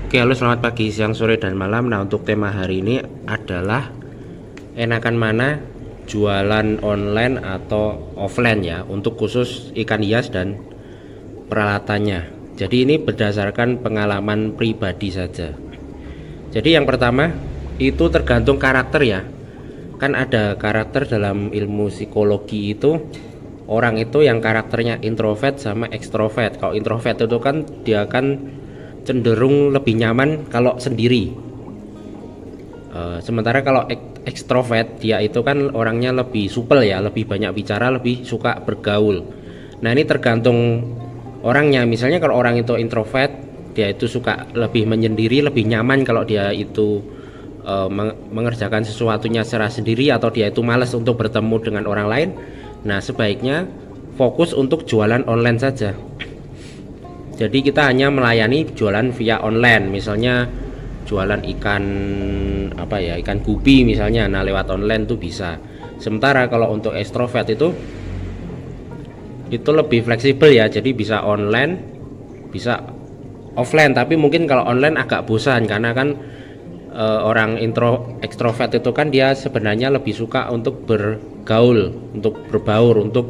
Oke, halo selamat pagi, siang, sore, dan malam. Nah, untuk tema hari ini adalah enakan mana jualan online atau offline ya, untuk khusus ikan hias dan peralatannya. Jadi ini berdasarkan pengalaman pribadi saja. Jadi yang pertama itu tergantung karakter ya. Kan ada karakter dalam ilmu psikologi itu, orang itu yang karakternya introvert sama ekstrovert. Kalau introvert itu kan dia kan cenderung lebih nyaman kalau sendiri. Sementara kalau ekstrovert dia itu kan orangnya lebih supel ya, lebih banyak bicara, lebih suka bergaul. Nah ini tergantung orangnya. Misalnya kalau orang itu introvert, dia itu suka lebih menyendiri, lebih nyaman kalau dia itu mengerjakan sesuatunya secara sendiri, atau dia itu malas untuk bertemu dengan orang lain. Nah sebaiknya fokus untuk jualan online saja. Jadi kita hanya melayani jualan via online, misalnya jualan ikan ikan gupi misalnya. Nah lewat online tuh bisa. Sementara kalau untuk ekstrovert itu lebih fleksibel ya, jadi bisa online, bisa offline. Tapi mungkin kalau online agak bosan, karena kan orang ekstrovert itu kan dia sebenarnya lebih suka untuk bergaul, untuk berbaur, untuk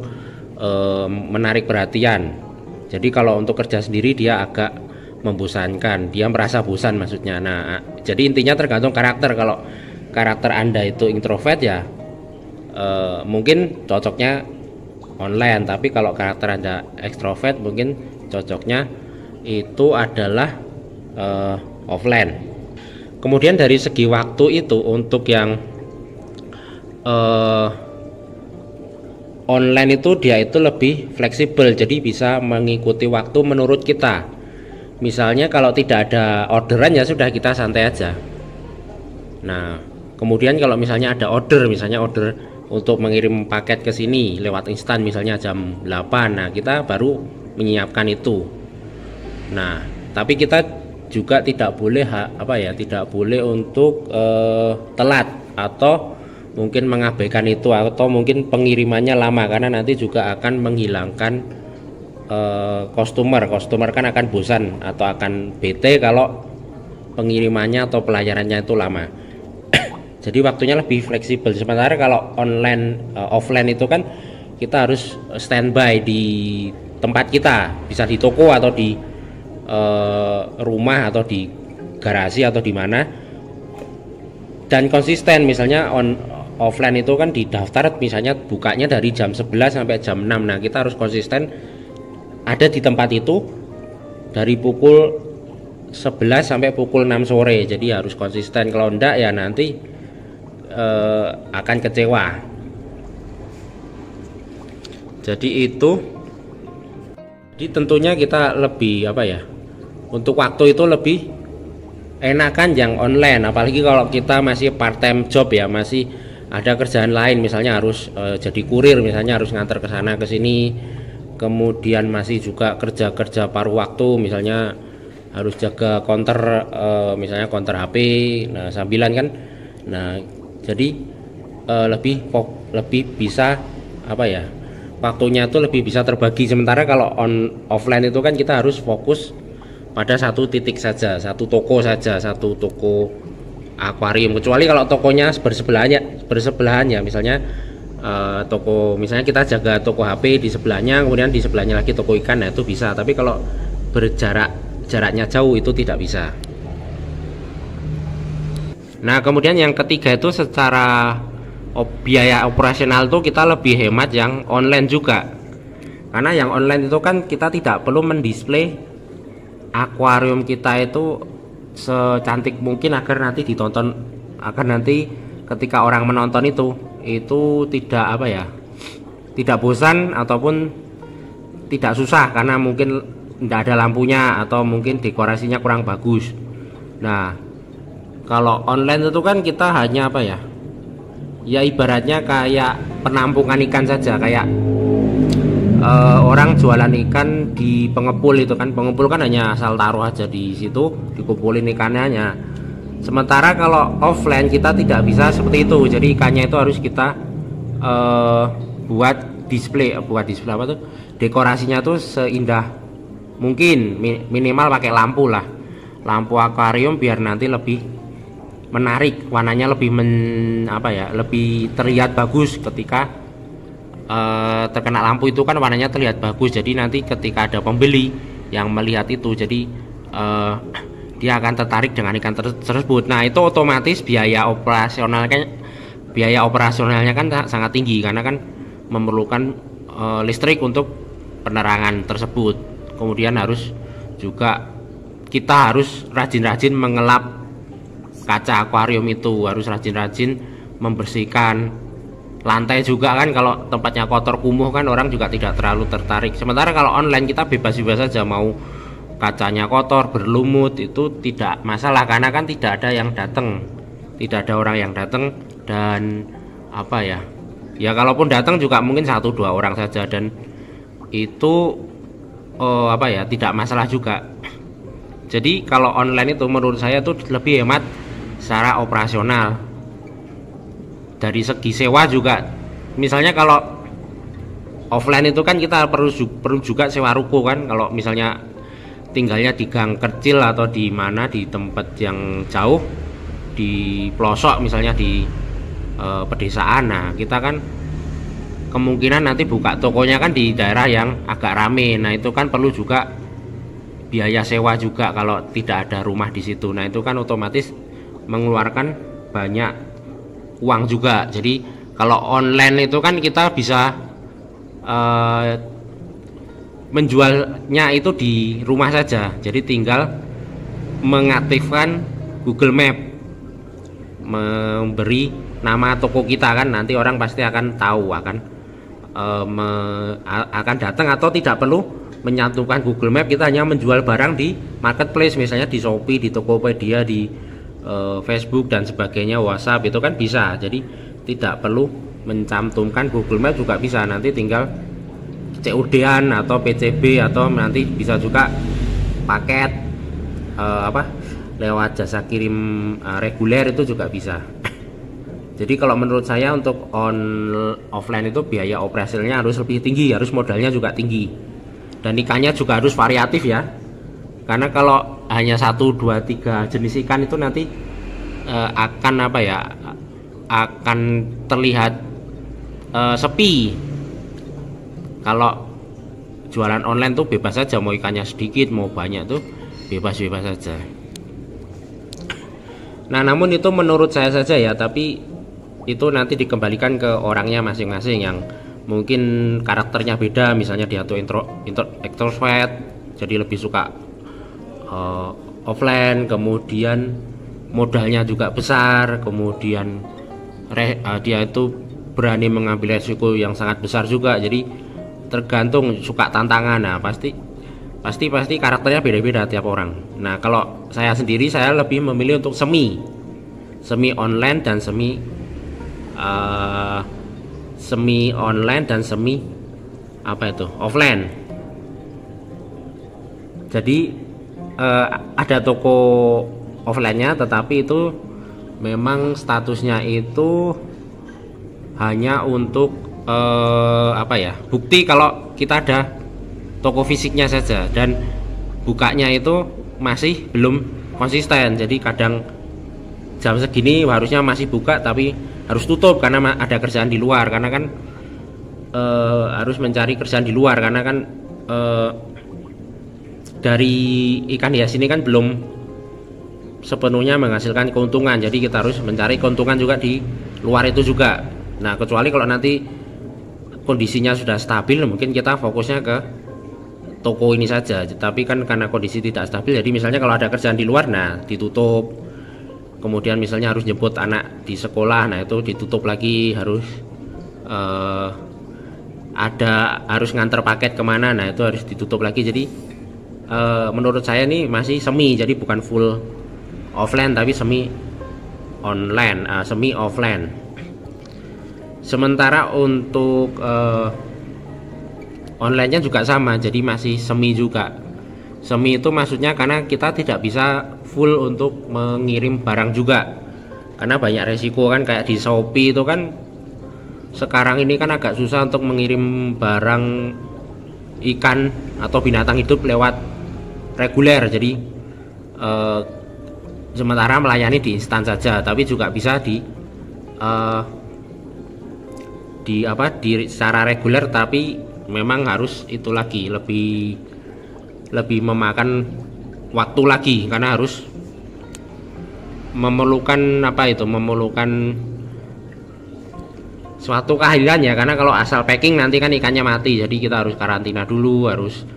menarik perhatian. Jadi kalau untuk kerja sendiri dia agak membosankan, dia merasa bosan maksudnya. Nah, jadi intinya tergantung karakter. Kalau karakter Anda itu introvert ya mungkin cocoknya online, tapi kalau karakter Anda ekstrovert mungkin cocoknya itu adalah offline. Kemudian dari segi waktu itu, untuk yang online itu dia itu lebih fleksibel, jadi bisa mengikuti waktu menurut kita. Misalnya kalau tidak ada orderan ya sudah, kita santai aja. Nah kemudian kalau misalnya ada order, misalnya order untuk mengirim paket ke sini lewat instan misalnya jam 8, nah kita baru menyiapkan itu. Nah tapi kita juga tidak boleh tidak boleh untuk telat atau mungkin mengabaikan itu, atau mungkin pengirimannya lama, karena nanti juga akan menghilangkan customer kan akan bosan atau akan bete kalau pengirimannya atau pelayanannya itu lama. Jadi waktunya lebih fleksibel. Sementara kalau offline itu kan kita harus standby di tempat kita, bisa di toko atau di rumah atau di garasi atau di mana, dan konsisten. Misalnya offline itu kan di daftar misalnya bukanya dari jam 11 sampai jam 6. Nah kita harus konsisten ada di tempat itu dari pukul 11 sampai pukul 6 sore. Jadi harus konsisten, kalau enggak ya nanti akan kecewa. Jadi tentunya kita lebih untuk waktu itu lebih enakan yang online. Apalagi kalau kita masih part time job ya, masih ada kerjaan lain, misalnya harus jadi kurir, misalnya harus ngantar ke sana ke sini, kemudian masih juga kerja paruh waktu, misalnya harus jaga counter, misalnya counter HP, nah sambilan kan. Nah jadi lebih bisa waktunya tuh lebih bisa terbagi. Sementara kalau offline itu kan kita harus fokus pada satu titik saja, satu toko saja, satu toko akuarium. Kecuali kalau tokonya bersebelahan ya, misalnya toko, misalnya kita jaga toko HP di sebelahnya, kemudian di sebelahnya lagi toko ikan, nah itu bisa. Tapi kalau jaraknya jauh itu tidak bisa. Nah kemudian yang ketiga itu secara biaya operasional tuh kita lebih hemat yang online juga, karena yang online itu kan kita tidak perlu mendisplay akuarium kita itu secantik mungkin agar nanti ditonton, agar nanti ketika orang menonton itu tidak tidak bosan ataupun tidak susah, karena mungkin tidak ada lampunya atau mungkin dekorasinya kurang bagus. Nah kalau online itu kan kita hanya ya ibaratnya kayak penampungan ikan saja, kayak orang jualan ikan di pengepul itu kan, pengepul kan hanya asal taruh aja di situ, dikumpulin ikannya. Sementara kalau offline kita tidak bisa seperti itu. Jadi ikannya itu harus kita buat display dekorasinya tuh seindah mungkin, minimal pakai lampu lah, lampu akuarium biar nanti lebih menarik, warnanya lebih lebih terlihat bagus ketika terkena lampu itu kan warnanya terlihat bagus. Jadi nanti ketika ada pembeli yang melihat itu, jadi dia akan tertarik dengan ikan tersebut. Nah, itu otomatis biaya operasionalnya kan sangat tinggi karena kan memerlukan listrik untuk penerangan tersebut. Kemudian kita harus rajin-rajin mengelap kaca akuarium itu, harus rajin-rajin membersihkan lantai juga kan. Kalau tempatnya kotor kumuh kan orang juga tidak terlalu tertarik. Sementara kalau online kita bebas-bebas saja, mau kacanya kotor berlumut itu tidak masalah karena kan tidak ada yang datang, tidak ada orang yang datang. Dan ya kalaupun datang juga mungkin 1-2 orang saja, dan itu tidak masalah juga. Jadi kalau online itu menurut saya itu lebih hemat secara operasional. Dari segi sewa juga, misalnya kalau offline itu kan kita perlu juga sewa ruko kan. Kalau misalnya tinggalnya di gang kecil atau di mana, di tempat yang jauh, di pelosok misalnya di pedesaan, nah kita kan kemungkinan nanti buka tokonya kan di daerah yang agak rame. Nah, itu kan perlu juga biaya sewa juga kalau tidak ada rumah di situ. Nah, itu kan otomatis mengeluarkan banyak uang juga. Jadi kalau online itu kan kita bisa menjualnya itu di rumah saja. Jadi tinggal mengaktifkan Google Map, memberi nama toko kita kan, nanti orang pasti akan tahu, akan datang, atau tidak perlu menyatukan Google Map. Kita hanya menjual barang di marketplace, misalnya di Shopee, di Tokopedia, di Facebook dan sebagainya, WhatsApp itu kan bisa. Jadi tidak perlu mencantumkan Google Map juga bisa, nanti tinggal COD-an atau PCB, atau nanti bisa juga paket lewat jasa kirim reguler itu juga bisa. Jadi kalau menurut saya untuk offline itu biaya operasionalnya harus lebih tinggi, harus modalnya juga tinggi, dan ikannya juga harus variatif ya. Karena kalau hanya 1, 2, 3 jenis ikan itu nanti akan terlihat sepi. Kalau jualan online tuh bebas saja, mau ikannya sedikit mau banyak tuh bebas-bebas saja. Nah, namun itu menurut saya saja ya, tapi itu nanti dikembalikan ke orangnya masing-masing yang mungkin karakternya beda, misalnya dia tuh extrovert jadi lebih suka offline, kemudian modalnya juga besar, kemudian dia itu berani mengambil resiko yang sangat besar juga. Jadi tergantung suka tantangan. Nah, pasti karakternya beda-beda tiap orang. Nah, kalau saya sendiri, saya lebih memilih untuk semi online dan semi online dan semi offline. Jadi ada toko offline-nya, tetapi itu memang statusnya itu hanya untuk bukti kalau kita ada toko fisiknya saja, dan bukanya itu masih belum konsisten. Jadi kadang jam segini harusnya masih buka tapi harus tutup karena ada kerjaan di luar, karena kan harus mencari kerjaan di luar, karena kan dari ikan hias ini kan belum sepenuhnya menghasilkan keuntungan, jadi kita harus mencari keuntungan juga di luar itu juga. Nah, kecuali kalau nanti kondisinya sudah stabil, mungkin kita fokusnya ke toko ini saja. Tapi kan karena kondisi tidak stabil, jadi misalnya kalau ada kerjaan di luar, nah ditutup. Kemudian misalnya harus jemput anak di sekolah, nah itu ditutup lagi. Harus harus nganter paket kemana, nah itu harus ditutup lagi. Jadi menurut saya ini masih semi, jadi bukan full offline tapi semi online, semi offline. Sementara untuk online-nya juga sama, jadi masih semi juga. Semi itu maksudnya karena kita tidak bisa full untuk mengirim barang juga, karena banyak resiko kan, kayak di Shopee itu kan sekarang ini kan agak susah untuk mengirim barang ikan atau binatang hidup lewat reguler. Jadi eh, sementara melayani di instan saja, tapi juga bisa eh, di secara reguler, tapi memang harus itu lagi lebih memakan waktu lagi karena harus memerlukan suatu keahlian ya, karena kalau asal packing nanti kan ikannya mati, jadi kita harus karantina dulu, harus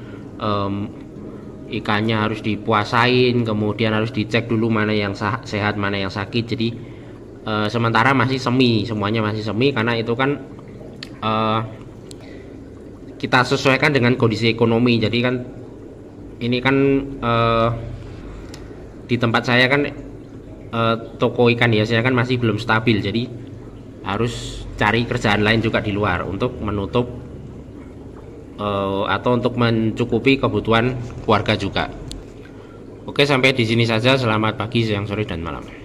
ikannya harus dipuasain, kemudian harus dicek dulu mana yang sehat mana yang sakit. Jadi sementara masih semi, semuanya masih semi, karena itu kan kita sesuaikan dengan kondisi ekonomi. Jadi kan ini kan di tempat saya kan toko ikan hiasnya kan masih belum stabil, jadi harus cari kerjaan lain juga di luar untuk menutup atau untuk mencukupi kebutuhan keluarga juga. Oke, sampai di sini saja. Selamat pagi, siang, sore, dan malam.